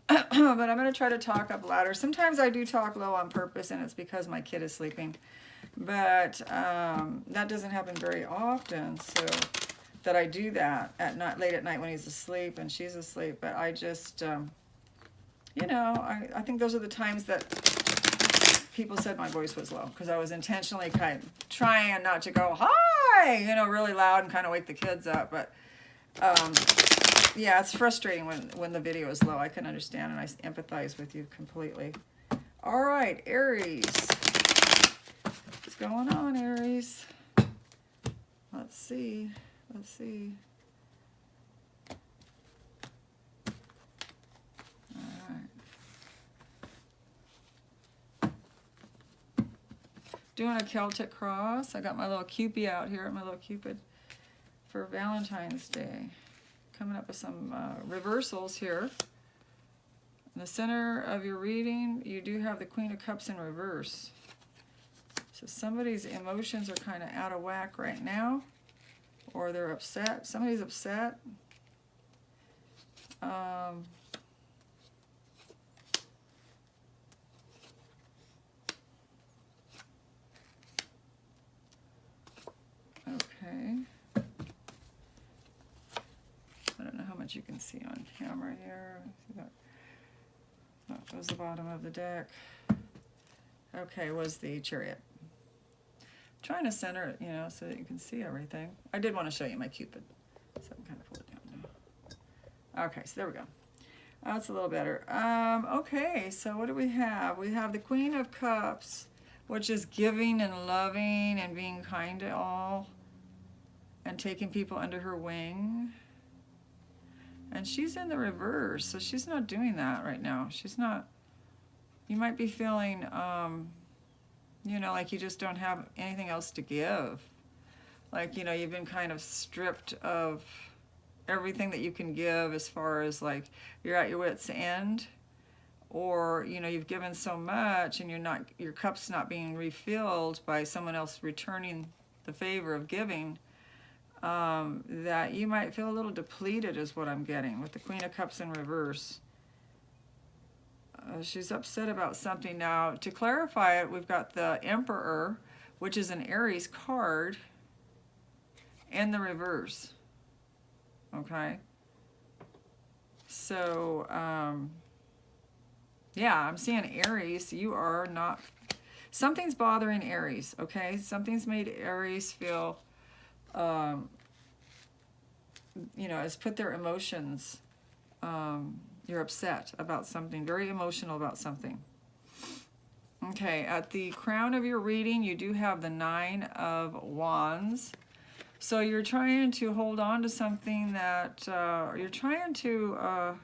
But I'm going to try to talk up louder. Sometimes I do talk low on purpose, and it's because my kid is sleeping. But that doesn't happen very often, so that I do that at night, late at night when he's asleep and she's asleep. But I just, you know, I think those are the times that people said my voice was low, because I was intentionally kind of trying not to go, hi, you know, really loud and kind of wake the kids up. But yeah, it's frustrating when the video is low. I can understand, and I empathize with you completely. All right, Aries. What's going on, Aries? Let's see. Let's see. All right. Doing a Celtic cross. I got my little Cupid out here, my little Cupid for Valentine's Day. Coming up with some reversals here. In the center of your reading, you do have the Queen of Cups in reverse. So somebody's emotions are kind of out of whack right now, or they're upset. Somebody's upset. Okay. I don't know how much you can see on camera here. That was the bottom of the deck. Okay, was the Chariot. Trying to center it, you know, so that you can see everything. I did want to show you my Cupid, so I'm kind of pull it down now. Okay, so there we go. That's a little better. Okay, so what do we have? We have the Queen of Cups, which is giving and loving and being kind to all and taking people under her wing. And she's in the reverse, so she's not doing that right now. She's not, you might be feeling, you know, like you just don't have anything else to give. Like, you know, you've been kind of stripped of everything that you can give, as far as like you're at your wit's end, or, you know, you've given so much and your cup's not being refilled by someone else returning the favor of giving. That you might feel a little depleted is what I'm getting with the Queen of Cups in reverse. She's upset about something. Now, to clarify it, we've got the Emperor, which is an Aries card, and the reverse. Okay? So, yeah, I'm seeing Aries. You are not... Something's bothering Aries, okay? Something's made Aries feel... you know, has put their emotions, you're upset about something, very emotional about something. Okay, at the crown of your reading, you do have the Nine of Wands. So you're trying to hold on to something that, you're trying to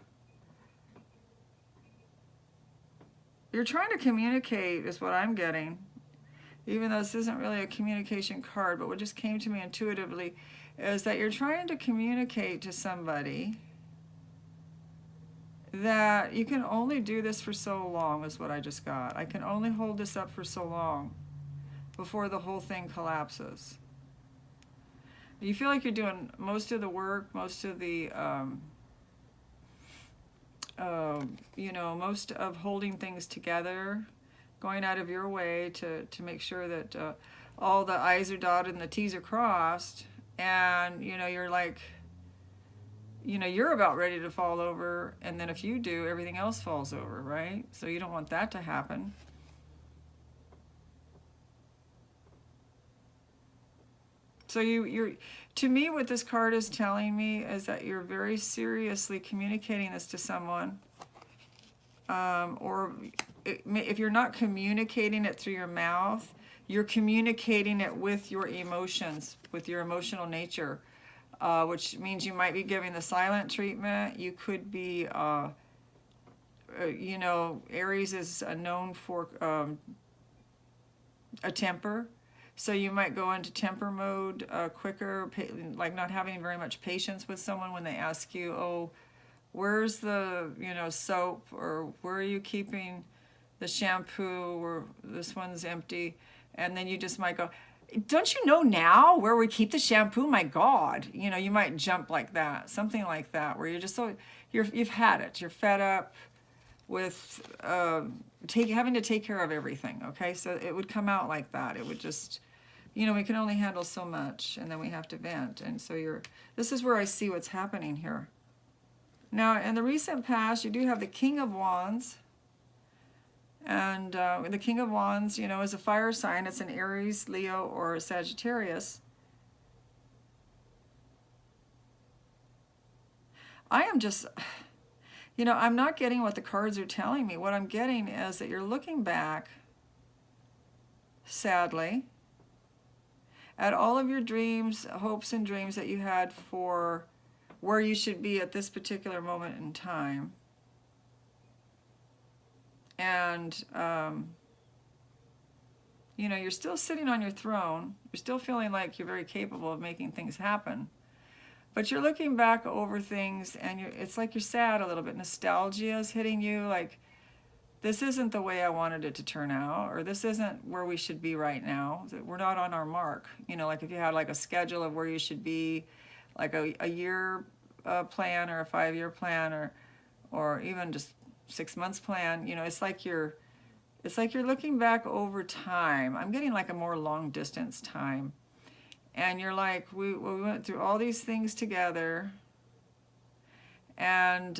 communicate is what I'm getting. Even though this isn't really a communication card, but what just came to me intuitively is that you're trying to communicate to somebody that you can only do this for so long, is what I just got. I can only hold this up for so long before the whole thing collapses. You feel like you're doing most of the work, most of the, you know, most of holding things together, going out of your way to make sure that all the I's are dotted and the T's are crossed. And, you know, you're like, you know, you're about ready to fall over. And then if you do, everything else falls over, right? So you don't want that to happen. So you're, to me, what this card is telling me is that you're very seriously communicating this to someone. Or if you're not communicating it through your mouth, you're communicating it with your emotions, with your emotional nature, which means you might be giving the silent treatment. You could be, you know, Aries is known for a temper. So you might go into temper mode quicker, like not having very much patience with someone when they ask you, oh, where's the, you know, soap, or where are you keeping the shampoo, or this one's empty. And then you just might go, don't you know now where we keep the shampoo? My God. You know, you might jump like that, something like that, where you're just so, you've had it. You're fed up. with having to take care of everything, okay? So it would come out like that. It would just, you know, we can only handle so much, and then we have to vent. And so this is where I see what's happening here. Now, in the recent past, you do have the King of Wands. And the King of Wands, you know, is a fire sign. It's an Aries, Leo, or a Sagittarius. I am just, you know, I'm not getting what the cards are telling me. What I'm getting is that you're looking back, sadly, at all of your dreams, hopes, and dreams that you had for where you should be at this particular moment in time. And, you know, you're still sitting on your throne. You're still feeling like you're very capable of making things happen. But you're looking back over things, and it's like you're sad a little bit. Nostalgia is hitting you, like, this isn't the way I wanted it to turn out, or this isn't where we should be right now. We're not on our mark. You know, like if you had like a schedule of where you should be, like a year plan or a 5-year plan, or even just 6 months plan, you know, it's like you're looking back over time. I'm getting like a more long distance time. And you're like, we went through all these things together, and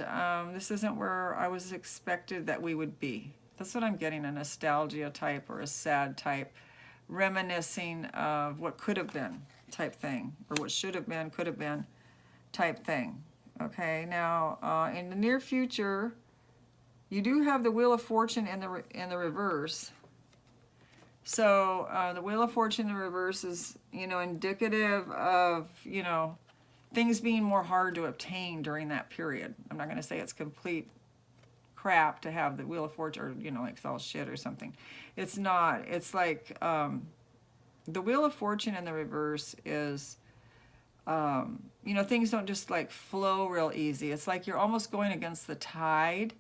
this isn't where I was expected that we would be. That's what I'm getting, a nostalgia type or a sad type, reminiscing of what could have been type thing, or what should have been, could have been type thing. Okay, now in the near future, you do have the Wheel of Fortune in the reverse. So the Wheel of Fortune in reverse is, you know, indicative of, you know, things being more hard to obtain during that period. I'm not going to say it's complete crap to have the Wheel of Fortune, or, you know, like it's all shit or something. It's not. It's like the Wheel of Fortune in the reverse is, you know, things don't just like flow real easy. It's like you're almost going against the tide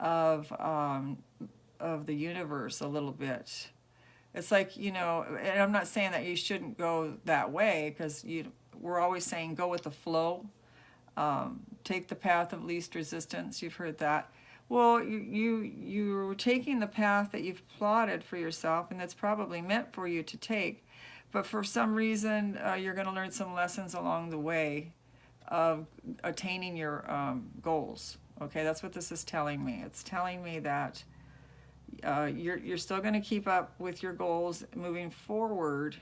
of the universe a little bit. It's like, you know, and I'm not saying that you shouldn't go that way, because we're always saying go with the flow, take the path of least resistance. You've heard that. Well, you're taking the path that you've plotted for yourself, and that's probably meant for you to take, but for some reason you're going to learn some lessons along the way of attaining your goals. Okay, that's what this is telling me. It's telling me that you're still going to keep up with your goals moving forward,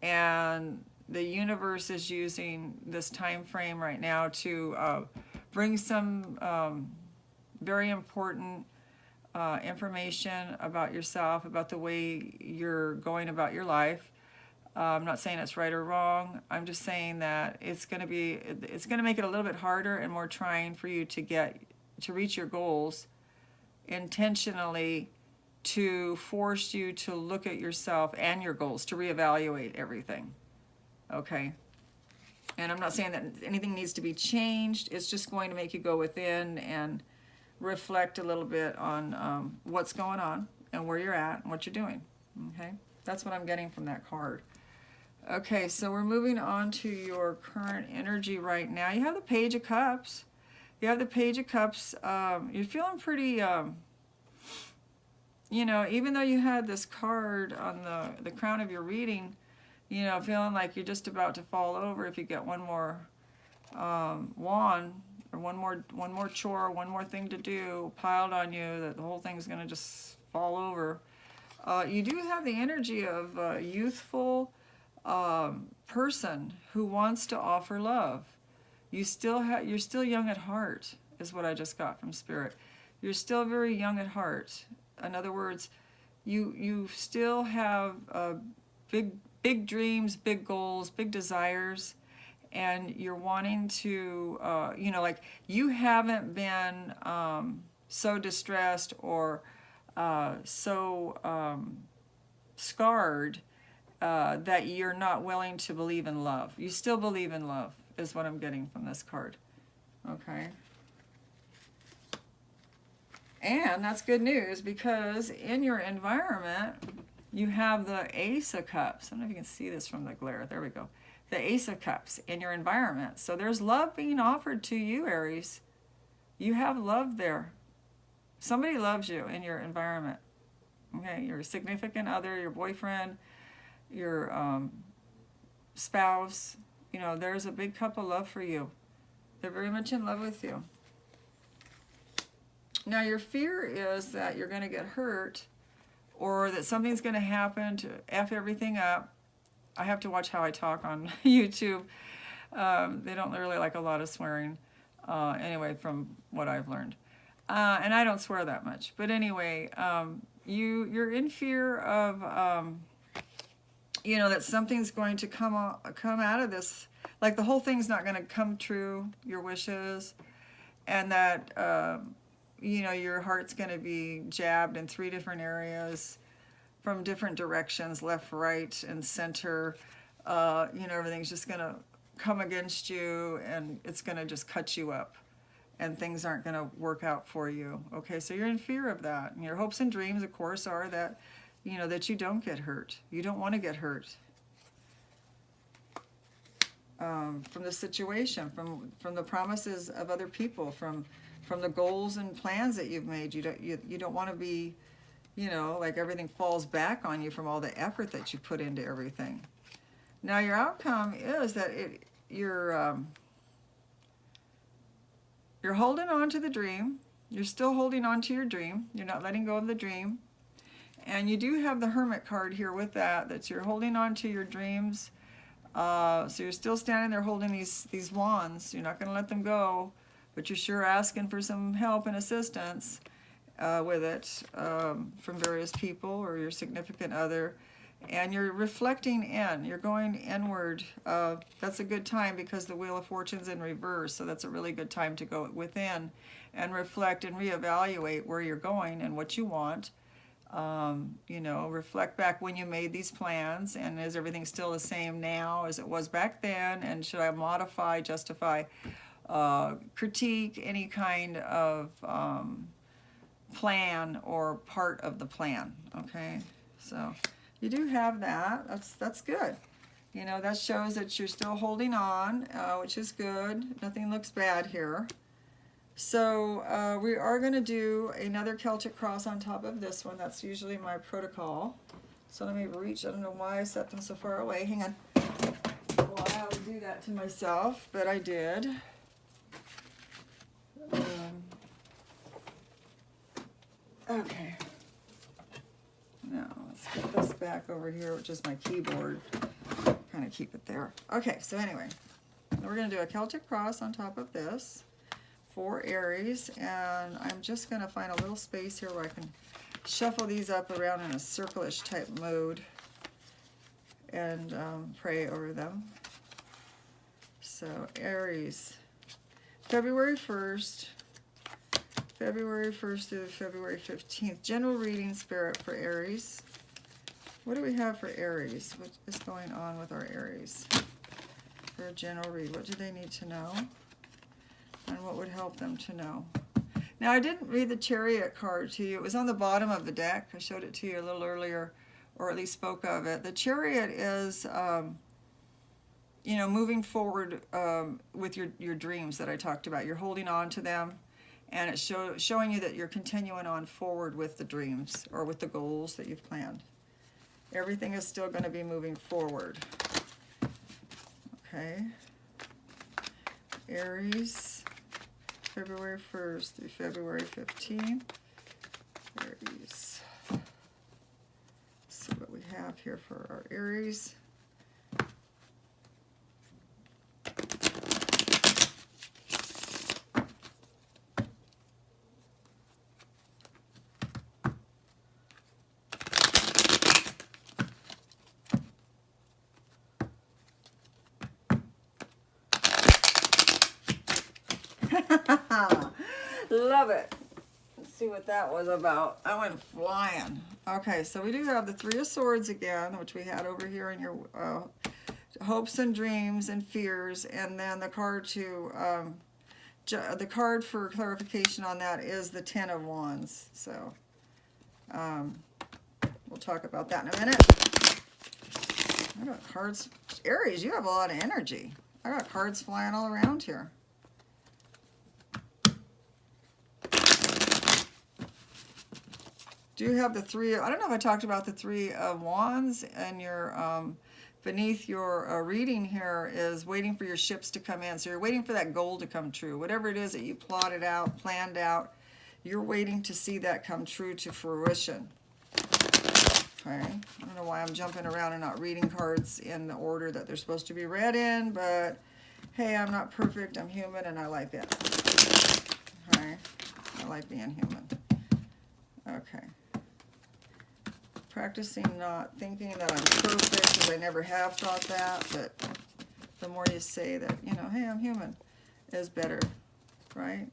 and the universe is using this time frame right now to bring some very important information about yourself, about the way you're going about your life. I'm not saying it's right or wrong. I'm just saying that it's going to make it a little bit harder and more trying for you to reach your goals intentionally, to force you to look at yourself and your goals, to reevaluate everything. Okay? And I'm not saying that anything needs to be changed. It's just going to make you go within and reflect a little bit on what's going on and where you're at and what you're doing. Okay? That's what I'm getting from that card. Okay, so we're moving on to your current energy right now. You have the Page of Cups. You have the Page of Cups. You're feeling pretty, you know, even though you had this card on the crown of your reading, you know, feeling like you're just about to fall over if you get one more wand, or one more chore, one more thing to do piled on you, that the whole thing's going to just fall over. You do have the energy of a youthful person who wants to offer love. You're still young at heart, is what I just got from Spirit. You're still very young at heart. In other words, you still have big dreams, big goals, big desires, and you're wanting to, you know, like you haven't been so distressed or so scarred that you're not willing to believe in love. You still believe in love, is what I'm getting from this card. Okay? And that's good news, because in your environment, you have the Ace of Cups. I don't know if you can see this from the glare. There we go. The Ace of Cups in your environment. So there's love being offered to you, Aries. You have love there. Somebody loves you in your environment. Okay, your significant other, your boyfriend, your spouse, you know, there's a big cup of love for you. They're very much in love with you. Now, your fear is that you're going to get hurt or that something's going to happen to F everything up. I have to watch how I talk on YouTube. They don't really like a lot of swearing, anyway, from what I've learned. And I don't swear that much. But anyway, you're in fear of, you know, that something's going to come out of this. Like the whole thing's not going to come true, your wishes. And that, you know, your heart's going to be jabbed in 3 different areas from different directions, left, right, and center. You know, everything's just going to come against you and it's going to just cut you up. And things aren't going to work out for you. Okay, so you're in fear of that. And your hopes and dreams, of course, are that, you know, that you don't get hurt. You don't want to get hurt from the situation, from the promises of other people, from the goals and plans that you've made. You don't want to be, you know, like everything falls back on you from all the effort that you put into everything. Now, your outcome is that you're holding on to the dream. You're still holding on to your dream. You're not letting go of the dream. And you do have the Hermit card here with that you're holding on to your dreams. So you're still standing there holding these wands. You're not going to let them go, but you're sure asking for some help and assistance with it from various people or your significant other. And you're reflecting in. You're going inward. That's a good time because the Wheel of Fortune's in reverse, so that's a really good time to go within and reflect and reevaluate where you're going and what you want. You know, reflect back when you made these plans, and is everything still the same now as it was back then, and should I modify, justify, critique any kind of plan or part of the plan. Okay, so you do have that. That's good. You know, that shows that you're still holding on, which is good. Nothing looks bad here. So we are going to do another Celtic cross on top of this one. That's usually my protocol. So let me reach. I don't know why I set them so far away. Hang on. Well, I would do that to myself, but I did. Okay. Now let's get this back over here, which is my keyboard. Kind of keep it there. Okay, so anyway, we're going to do a Celtic cross on top of this for Aries, and I'm just going to find a little space here where I can shuffle these up around in a circle-ish type mode and pray over them. So Aries, February 1st through February 15th. General reading, Spirit, for Aries. What do we have for Aries? What is going on with our Aries? For a general read, what do they need to know? And what would help them to know? Now, I didn't read the Chariot card to you. It was on the bottom of the deck. I showed it to you a little earlier, or at least spoke of it. The Chariot is, you know, moving forward with your dreams that I talked about. You're holding on to them, and it's showing you that you're continuing on forward with the dreams or with the goals that you've planned. Everything is still going to be moving forward. Okay. Aries, February 1st through February 15th. Aries. Let's see what we have here for our Aries. Love it. Let's see what that was about. I went flying. Okay, so we do have the Three of Swords again, which we had over here in your hopes and dreams and fears, and then the card the card for clarification on that is the Ten of Wands. So we'll talk about that in a minute. I got cards. Aries, you have a lot of energy. I got cards flying all around here. do have the three, I don't know if I talked about the Three of Wands, and your beneath your reading here is waiting for your ships to come in. So you're waiting for that goal to come true. Whatever it is that you plotted out, planned out, you're waiting to see that come true to fruition. Okay, I don't know why I'm jumping around and not reading cards in the order that they're supposed to be read in, but hey, I'm not perfect, I'm human, and I like it. Okay, I like being human. Okay. Practicing not thinking that I'm perfect, because I never have thought that, but the more you say that, you know, hey, I'm human, is better, right?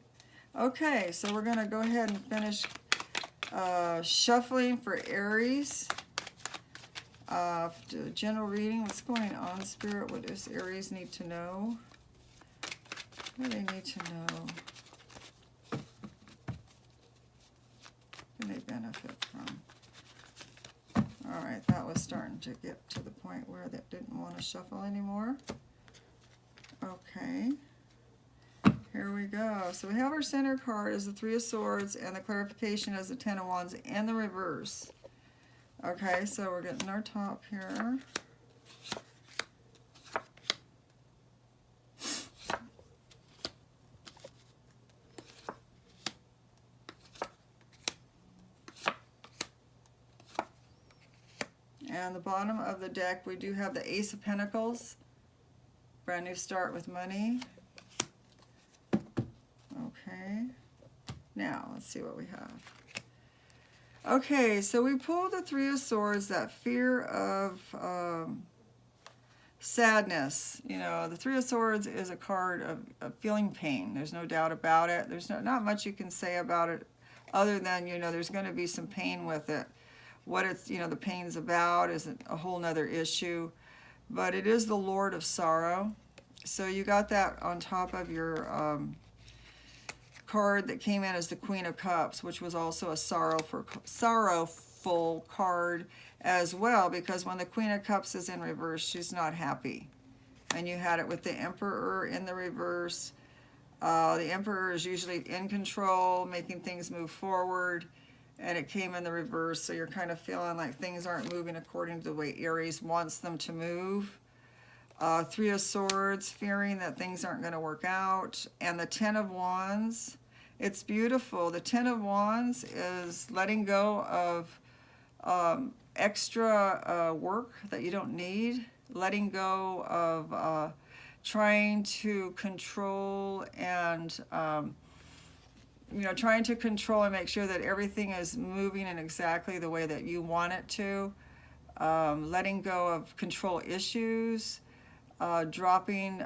Okay, so we're going to go ahead and finish shuffling for Aries. General reading, what's going on, Spirit? What does Aries need to know? What do they need to know? What do they benefit from? All right, that was starting to get to the point where that didn't want to shuffle anymore. Okay, here we go. So we have our center card as the Three of Swords, and the clarification as the Ten of Wands in the reverse. Okay, so we're getting our top here. And the bottom of the deck, we do have the Ace of Pentacles. Brand new start with money. Okay. Now, let's see what we have. Okay, so we pulled the Three of Swords, that fear of sadness. You know, the Three of Swords is a card of feeling pain. There's no doubt about it. There's not much you can say about it other than, you know, there's going to be some pain with it. What it's, you know, the pain's about is a whole nother issue. But it is the Lord of Sorrow. So you got that on top of your card that came in as the Queen of Cups, which was also a sorrowful card as well, because when the Queen of Cups is in reverse, she's not happy. And you had it with the Emperor in the reverse. The Emperor is usually in control, making things move forward, and it came in the reverse, so you're kind of feeling like things aren't moving according to the way Aries wants them to move. Three of Swords, fearing that things aren't going to work out. And the Ten of Wands, it's beautiful. The Ten of Wands is letting go of extra work that you don't need, letting go of trying to control and you know, trying to control and make sure that everything is moving in exactly the way that you want it to, letting go of control issues, dropping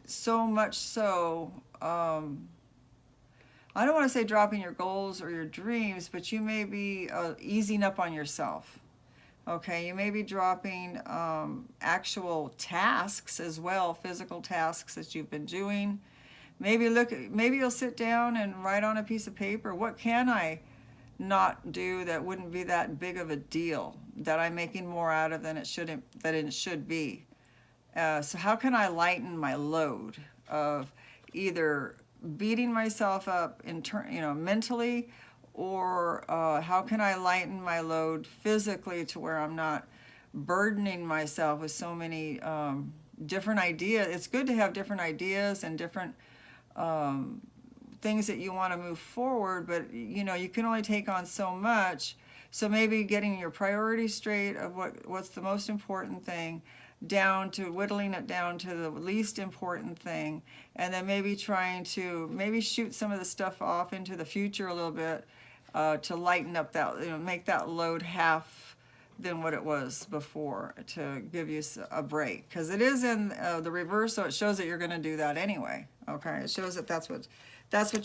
so much so, I don't want to say dropping your goals or your dreams, but you may be easing up on yourself. Okay, you may be dropping actual tasks as well, physical tasks that you've been doing. Maybe you'll sit down and write on a piece of paper, what can I not do that wouldn't be that big of a deal, that I'm making more out of than it should be. So how can I lighten my load of either beating myself up mentally, or how can I lighten my load physically to where I'm not burdening myself with so many different ideas. It's good to have different ideas and different things that you want to move forward, but you know, you can only take on so much. So maybe getting your priorities straight of what's the most important thing, down to whittling it down to the least important thing, and then maybe trying to shoot some of the stuff off into the future a little bit, to lighten up that, you know, make that load half than what it was before, to give you a break, because it is in the reverse, so it shows that you're going to do that anyway. Okay, it shows that that's what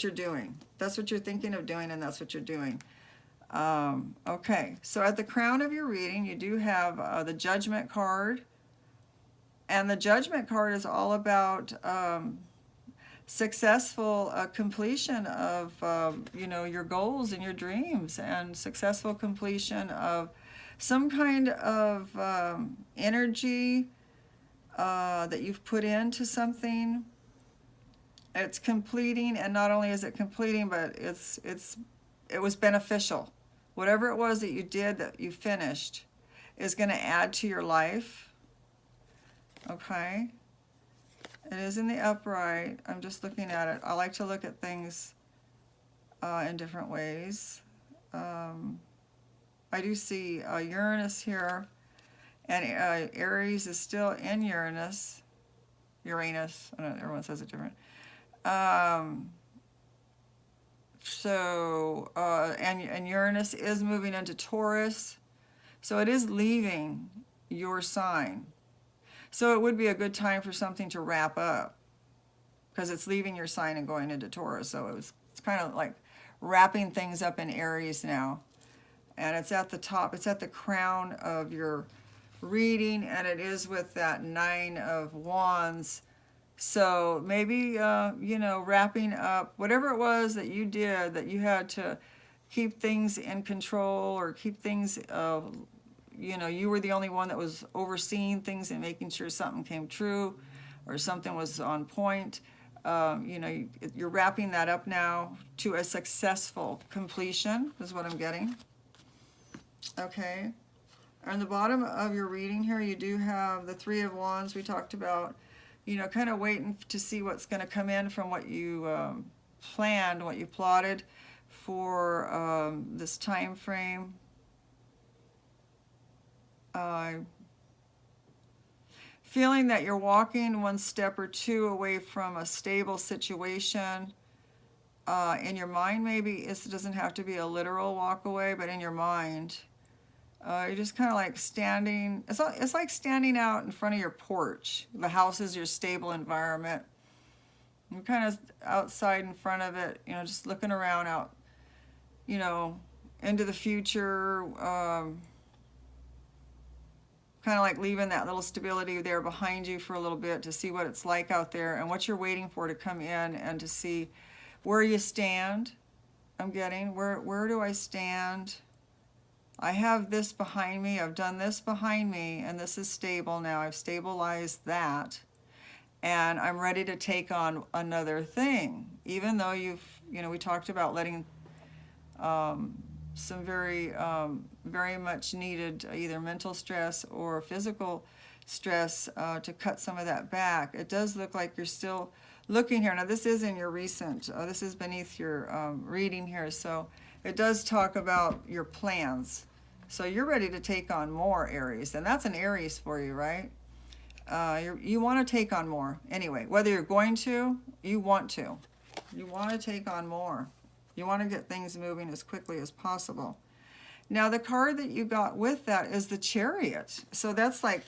you're doing, that's what you're thinking of doing, and that's what you're doing. Okay, so at the crown of your reading, you do have the Judgment card, and the Judgment card is all about successful completion of you know, your goals and your dreams, and successful completion of some kind of energy that you've put into something, It's completing, and not only is it completing, but it was beneficial. Whatever it was that you did that you finished is going to add to your life. Okay? It is in the upright. I'm just looking at it. I like to look at things in different ways. I do see Uranus here, and Aries is still in Uranus. Uranus. I know everyone says it different. And Uranus is moving into Taurus, so it is leaving your sign. So it would be a good time for something to wrap up, because it's leaving your sign and going into Taurus. So it's kind of like wrapping things up in Aries now. And it's at the top, it's at the crown of your reading, and it is with that 9 of Wands. So maybe, you know, wrapping up whatever it was that you did, that you had to keep things in control, or keep things, you know, you were the only one that was overseeing things and making sure something came true or something was on point. You know, you're wrapping that up now to a successful completion, is what I'm getting. Okay. On the bottom of your reading here, you do have the 3 of Wands we talked about. You know, kind of waiting to see what's going to come in from what you planned, what you plotted for this time frame. Feeling that you're walking one step or two away from a stable situation. In your mind, maybe it doesn't have to be a literal walk away, but in your mind, you're just kind of like standing. It's like standing out in front of your porch. The house is your stable environment. You're kind of outside in front of it, you know, just looking around out, you know, into the future. Kind of like leaving that little stability there behind you for a little bit to see what it's like out there and what you're waiting for to come in, and to see where you stand. I'm getting, where do I stand? I have this behind me, I've done this behind me, and this is stable now. I've stabilized that, and I'm ready to take on another thing. Even though you know, we talked about letting some very much needed either mental stress or physical stress to cut some of that back. It does look like you're still looking here. Now this is in your recent, this is beneath your reading here, so it does talk about your plans. So you're ready to take on more, Aries, and that's an Aries for you, right? You want to take on more. Anyway, whether you're going to, you want to. You want to take on more. You want to get things moving as quickly as possible. Now, the card that you got with that is the Chariot. So that's like,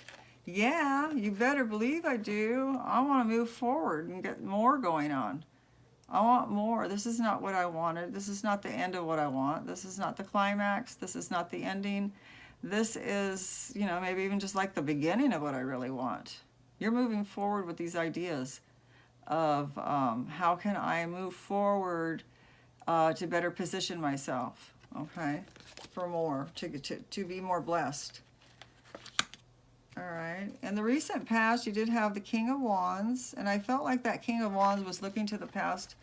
yeah, you better believe I do. I want to move forward and get more going on. I want more. This is not what I wanted. This is not the end of what I want. This is not the climax. This is not the ending. This is, you know, maybe even just like the beginning of what I really want. You're moving forward with these ideas of how can I move forward to better position myself, okay, for more, to be more blessed. All right. In the recent past, you did have the King of Wands, and I felt like that King of Wands was looking to the past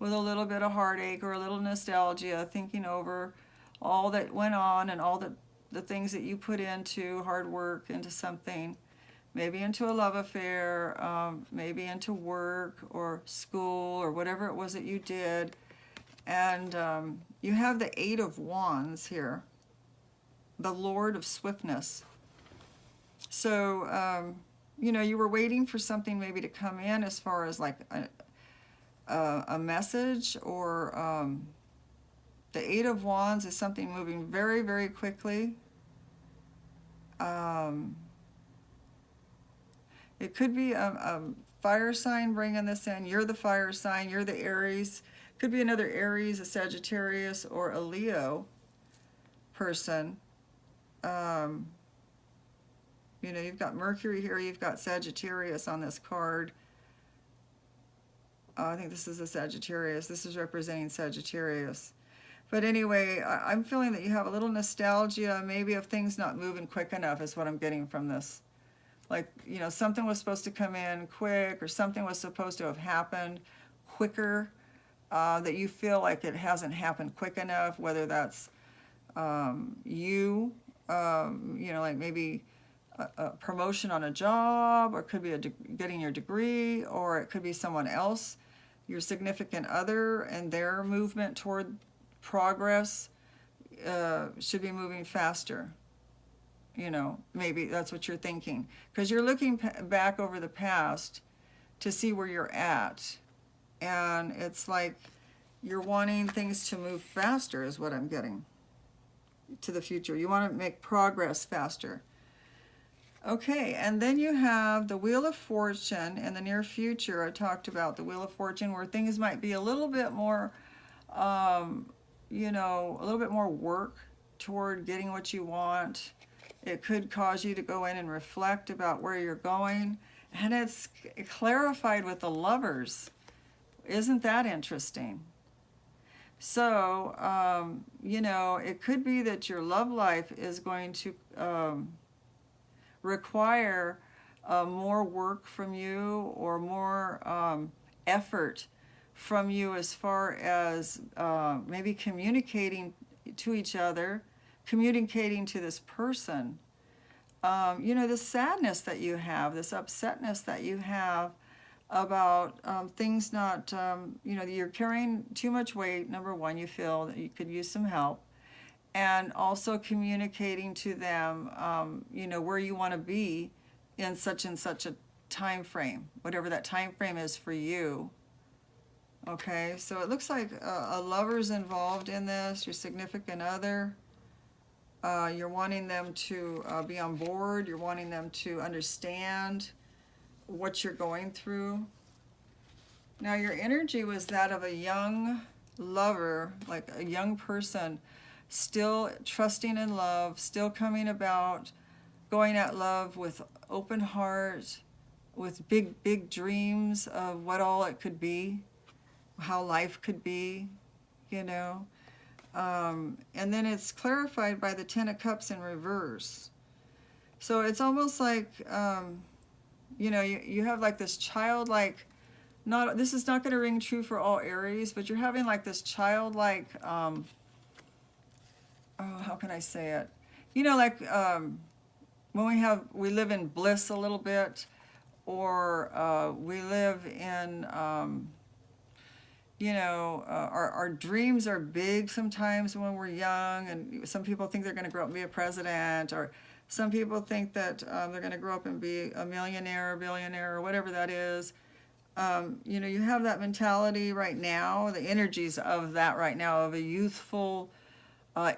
with a little bit of heartache or a little nostalgia, thinking over all that went on and all the things that you put into hard work, into something, maybe into a love affair, maybe into work or school or whatever it was that you did. And you have the 8 of Wands here, the Lord of Swiftness. So, you know, you were waiting for something maybe to come in as far as like a message, or the 8 of Wands is something moving very, very quickly. It could be a fire sign bringing this in. You're the fire sign. You're the Aries. Could be another Aries, a Sagittarius, or a Leo person. You know, you've got Mercury here, you've got Sagittarius on this card. I think this is a Sagittarius. This is representing Sagittarius. But anyway, I'm feeling that you have a little nostalgia, maybe of things not moving quick enough is what I'm getting from this. Like, you know, something was supposed to come in quick, or something was supposed to have happened quicker, that you feel like it hasn't happened quick enough, whether that's like maybe a promotion on a job, or it could be getting your degree, or it could be someone else, your significant other, and their movement toward progress should be moving faster. Maybe that's what you're thinking, because you're looking back over the past to see where you're at, and it's like you're wanting things to move faster is what I'm getting, to the future. You want to make progress faster. Okay, and then you have the Wheel of Fortune in the near future. I talked about the Wheel of Fortune, where things might be a little bit more, a little bit more work toward getting what you want. It could cause you to go in and reflect about where you're going. And it's clarified with the Lovers. Isn't that interesting? So, it could be that your love life is going to require more work from you, or more effort from you, as far as maybe communicating to each other, communicating to this person. This sadness that you have, this upsetness that you have about things not, you're carrying too much weight. Number one, you feel that you could use some help. And also communicating to them, where you want to be in such and such a time frame, whatever that time frame is for you. Okay, so it looks like a lover's involved in this, your significant other. You're wanting them to be on board. You're wanting them to understand what you're going through. Now, your energy was that of a young lover, like a young person, still trusting in love, still coming about, going at love with open heart, with big, big dreams of what all it could be, how life could be, And then it's clarified by the Ten of Cups in reverse. So it's almost like, you have like this childlike, this is not going to ring true for all Aries, but you're having like this childlike, how can I say it? When we live in bliss a little bit, or we live in, our dreams are big sometimes when we're young, and some people think they're going to grow up and be a president, or some people think that they're going to grow up and be a millionaire, or billionaire, or whatever that is. You have that mentality right now, the energies of that right now, of a youthful,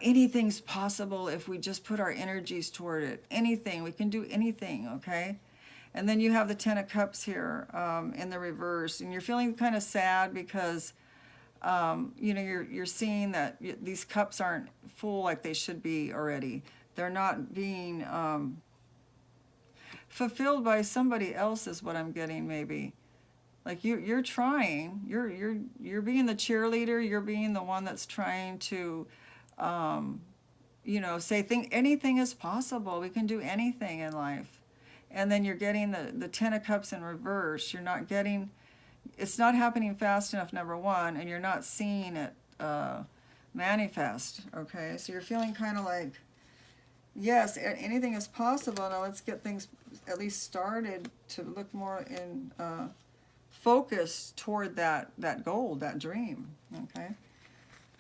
anything's possible if we just put our energies toward it. Anything, we can do anything, okay? And then you have the Ten of Cups here in the reverse, and you're feeling kind of sad because, you're seeing that these cups aren't full like they should be already. They're not being fulfilled by somebody else, is what I'm getting, maybe. Like you're trying, you're being the cheerleader, you're being the one that's trying to, say anything is possible. We can do anything in life. And then you're getting the Ten of Cups in reverse. You're not getting, it's not happening fast enough, number one, and you're not seeing it manifest, okay? So you're feeling kind of like, yes, anything is possible. Now let's get things at least started to look more in focus toward that goal, that dream, okay?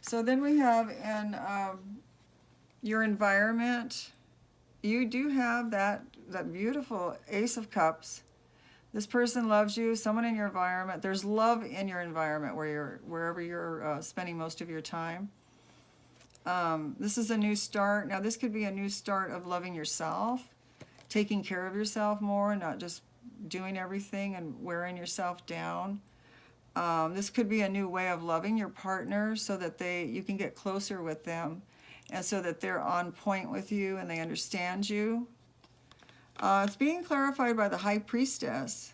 So then we have in your environment, you do have that beautiful Ace of Cups. This person loves you, someone in your environment. There's love in your environment wherever you're spending most of your time. This is a new start. Now this could be a new start of loving yourself, taking care of yourself more, not just doing everything and wearing yourself down. This could be a new way of loving your partner, so that you can get closer with them, and so that they're on point with you and they understand you. It's being clarified by the High Priestess.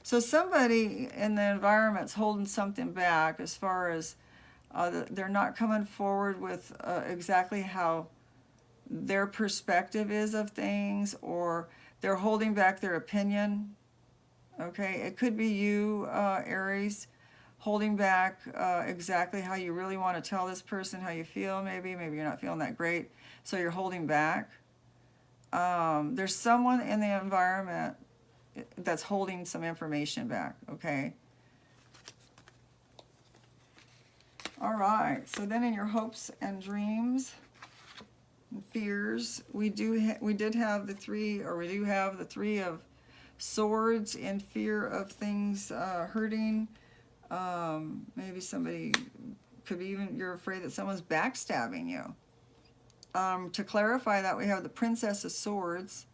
So somebody in the environment's holding something back, as far as they're not coming forward with exactly how their perspective is of things, or they're holding back their opinion. Okay, it could be you, Aries, holding back exactly how you really want to tell this person how you feel. Maybe you're not feeling that great, so you're holding back. There's someone in the environment that's holding some information back, okay? All right, so then in your hopes and dreams and fears, we do have the three of swords in fear of things hurting. Maybe somebody could be even, you're afraid that someone's backstabbing you. To clarify that, we have the Princess of Swords.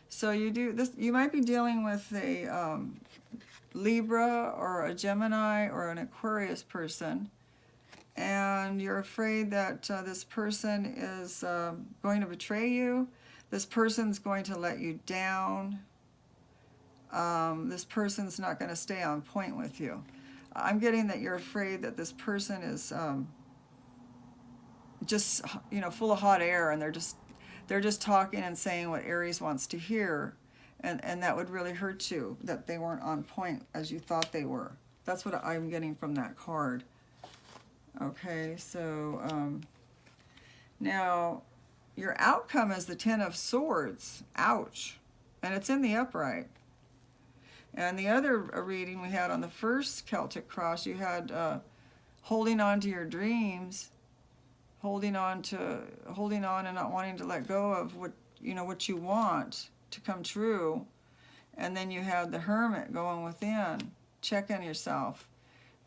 So you might be dealing with a Libra or a Gemini or an Aquarius person, and you're afraid that this person is going to betray you. This person's going to let you down. This person's not going to stay on point with you. I'm getting that you're afraid that this person is just, full of hot air, and they're just talking and saying what Aries wants to hear, and that would really hurt you, that they weren't on point as you thought they were. That's what I'm getting from that card. Okay, so now your outcome is the Ten of Swords. Ouch. And it's in the upright. And the other reading we had on the first Celtic cross, you had holding on to your dreams, holding on and not wanting to let go of what you want to come true. And then you have the Hermit going within, checking yourself.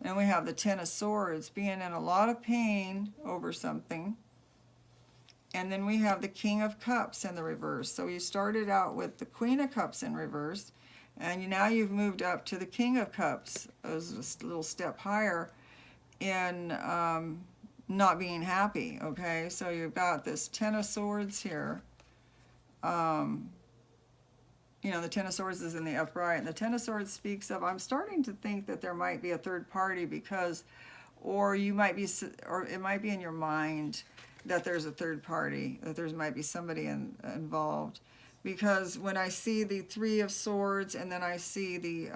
And we have the Ten of Swords, being in a lot of pain over something. And then we have the King of Cups in the reverse. So you started out with the Queen of Cups in reverse, and now you've moved up to the King of Cups, as a little step higher in not being happy, okay? So you've got this Ten of Swords here. The Ten of Swords is in the upright, and the Ten of Swords speaks of, I'm starting to think that there might be a third party or it might be in your mind that there's a third party, that there might be somebody involved. Because when I see the Three of Swords and then I see the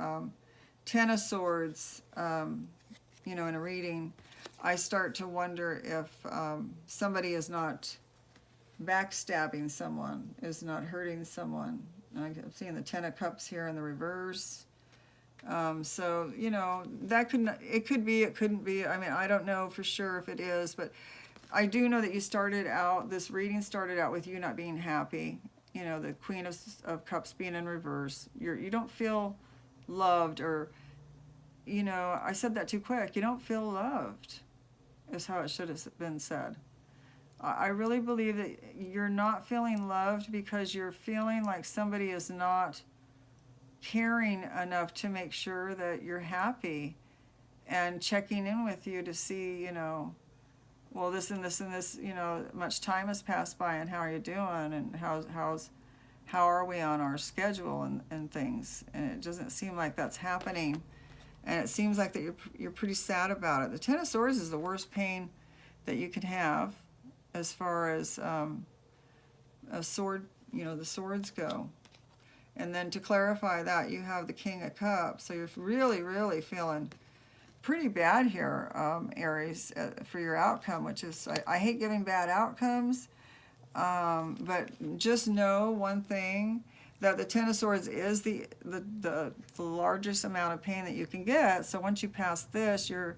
Ten of Swords, in a reading, I start to wonder if somebody is not backstabbing someone, is not hurting someone. I'm seeing the Ten of Cups here in the reverse. So, it could be, it couldn't be. I mean, I don't know for sure if it is, but I do know that this reading started out with you not being happy. The Queen of Cups being in reverse. You don't feel loved, or, I said that too quick. You don't feel loved, is how it should have been said. I really believe that you're not feeling loved because you're feeling like somebody is not caring enough to make sure that you're happy and checking in with you to see, well, this and this and this, much time has passed by, and how are you doing, and how are we on our schedule and things. And it doesn't seem like that's happening, and it seems like that you're pretty sad about it. The Ten of Swords is the worst pain that you can have as far as a sword, the swords go. And then to clarify that, you have the King of Cups, so you're really, really feeling pretty bad here, Aries, for your outcome, which is, I hate giving bad outcomes, but just know one thing, that the Ten of Swords is the largest amount of pain that you can get. So once you pass this, you're,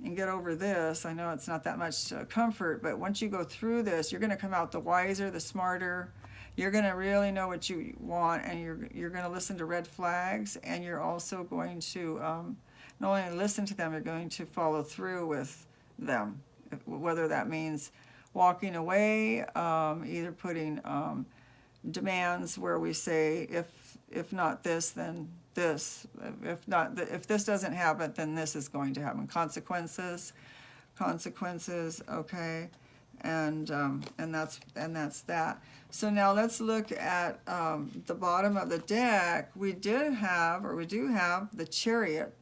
and get over this, I know it's not that much comfort, but once you go through this, you're going to come out the wiser, the smarter. You're going to really know what you want, and you're going to listen to red flags, and you're also going to not only listen to them, you're going to follow through with them, whether that means walking away, either putting demands where we say, if not this, then this. If this doesn't happen, then this is going to happen. Consequences, okay, and that's that. So now let's look at the bottom of the deck. We do have the Chariot,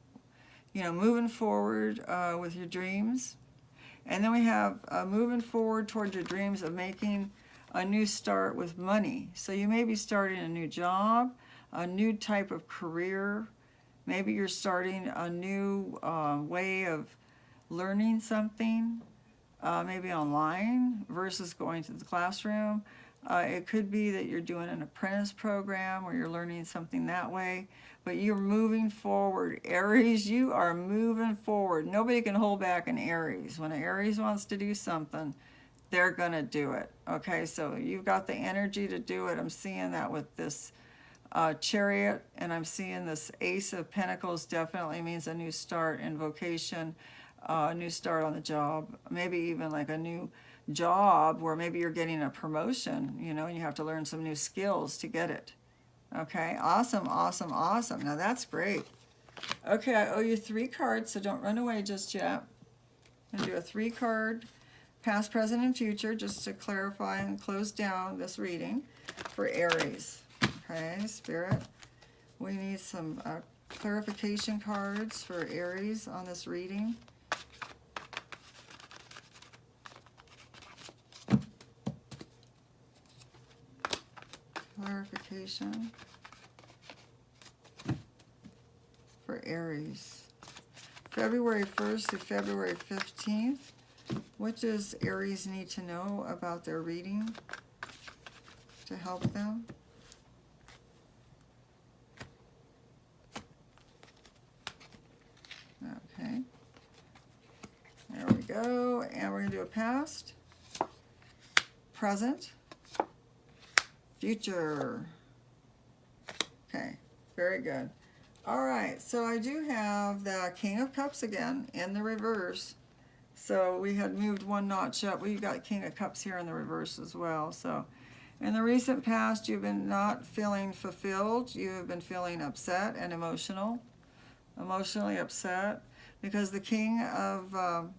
moving forward with your dreams. And then we have moving forward towards your dreams of making a new start with money. So you may be starting a new job, a new type of career. Maybe you're starting a new way of learning something, maybe online versus going to the classroom. It could be that you're doing an apprentice program where you're learning something that way, but you're moving forward. Aries, you are moving forward. Nobody can hold back an Aries. When an Aries wants to do something, they're going to do it. Okay, so you've got the energy to do it. I'm seeing that with this Chariot, and I'm seeing this Ace of Pentacles definitely means a new start in vocation, a new start on the job, maybe even like a new job where maybe you're getting a promotion, you know, and you have to learn some new skills to get it. Okay, awesome, awesome, awesome. Now that's great. Okay, I owe you 3 cards, so don't run away just yet. I'm going to do a 3-card past, present, and future just to clarify and close down this reading for Aries. Okay, Spirit, we need some clarification cards for Aries on this reading. Clarification for Aries. February 1st to February 15th. What does Aries need to know about their reading to help them? Okay. There we go. And we're going to do a past, present, future. Okay, very good. All right, so I do have the King of Cups again in the reverse. So we had moved 1 notch up. We've got King of Cups here in the reverse as well. So in the recent past, you've been not feeling fulfilled. You have been feeling upset and emotionally upset, because the King of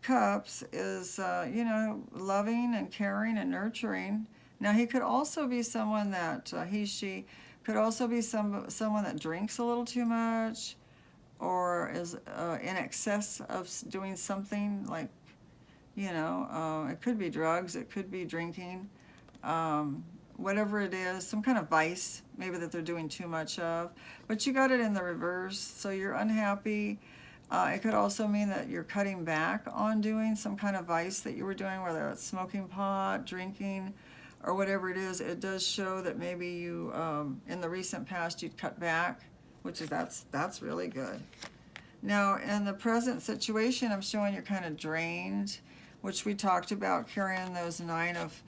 Cups is, you know, loving and caring and nurturing. Now, he could also be someone that, she could also be someone that drinks a little too much, or is in excess of doing something like, you know, it could be drugs, it could be drinking, whatever it is, some kind of vice, maybe that they're doing too much of. But you got it in the reverse, so you're unhappy. It could also mean that you're cutting back on doing some kind of vice that you were doing, whether it's smoking pot, drinking, or whatever it is. It does show that maybe you, in the recent past, you'd cut back, which is, that's really good. Now, in the present situation, I'm showing you're kind of drained, which we talked about, carrying those 9 of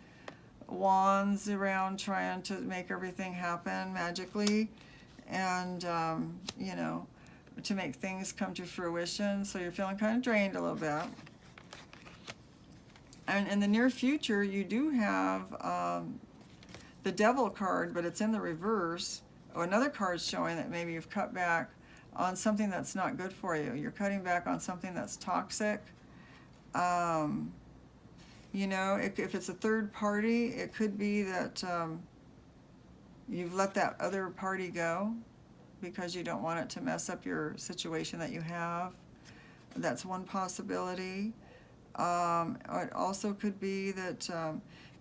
Wands around, trying to make everything happen magically, and, you know, to make things come to fruition. So you're feeling kind of drained a little bit. And in the near future, you do have the Devil card, but it's in the reverse. Oh, another card showing that maybe you've cut back on something that's not good for you. You're cutting back on something that's toxic. You know, if it's a third party, it could be that you've let that other party go because you don't want it to mess up your situation that you have. That's one possibility. It also could be that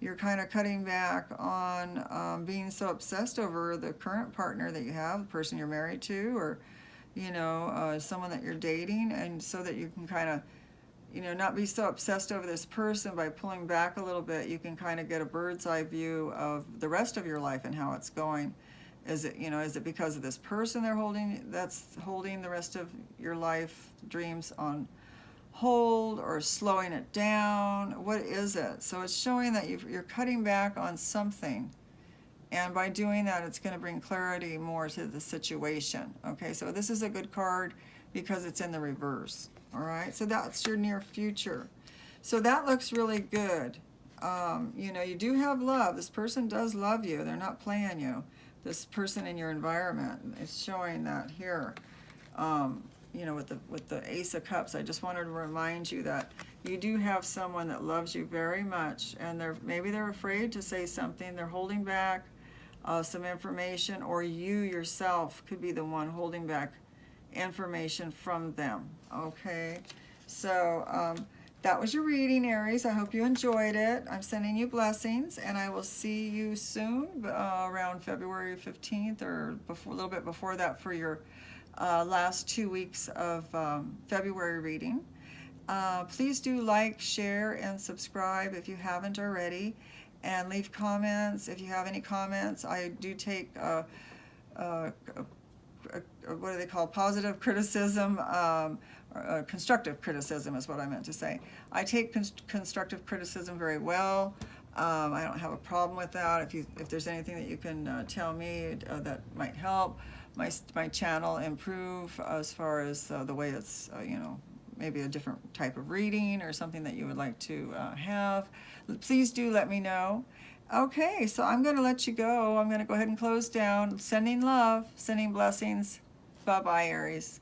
you're kind of cutting back on being so obsessed over the current partner that you have, the person you're married to, or, you know, someone that you're dating, and so that you can kind of, you know, not be so obsessed over this person. By pulling back a little bit, you can kind of get a bird's eye view of the rest of your life and how it's going. Is it, you know, is it because of this person that's holding the rest of your life dreams on hold, or slowing it down? What is it? So it's showing that you're cutting back on something, and by doing that, it's going to bring clarity more to the situation. Okay, so this is a good card because it's in the reverse. All right, so that's your near future. So that looks really good. You know, you do have love. This person does love you. They're not playing you. This person in your environment is showing that here. You know, with the Ace of Cups, I just wanted to remind you that you do have someone that loves you very much, and maybe they're afraid to say something. They're holding back some information, or you yourself could be the one holding back information from them. Okay, so that was your reading, Aries. I hope you enjoyed it. I'm sending you blessings, and I will see you soon, around February 15th or before, a little bit before that, for your last 2 weeks of February reading. Please do like, share, and subscribe if you haven't already, and leave comments if you have any comments. I do take what do they call, positive criticism, constructive criticism is what I meant to say. I take constructive criticism very well. I don't have a problem with that. If there's anything that you can tell me that might help my channel improve, as far as the way it's, maybe a different type of reading or something that you would like to have, please do let me know. Okay, so I'm going to let you go. I'm going to go ahead and close down. Sending love, sending blessings. Bye-bye, Aries.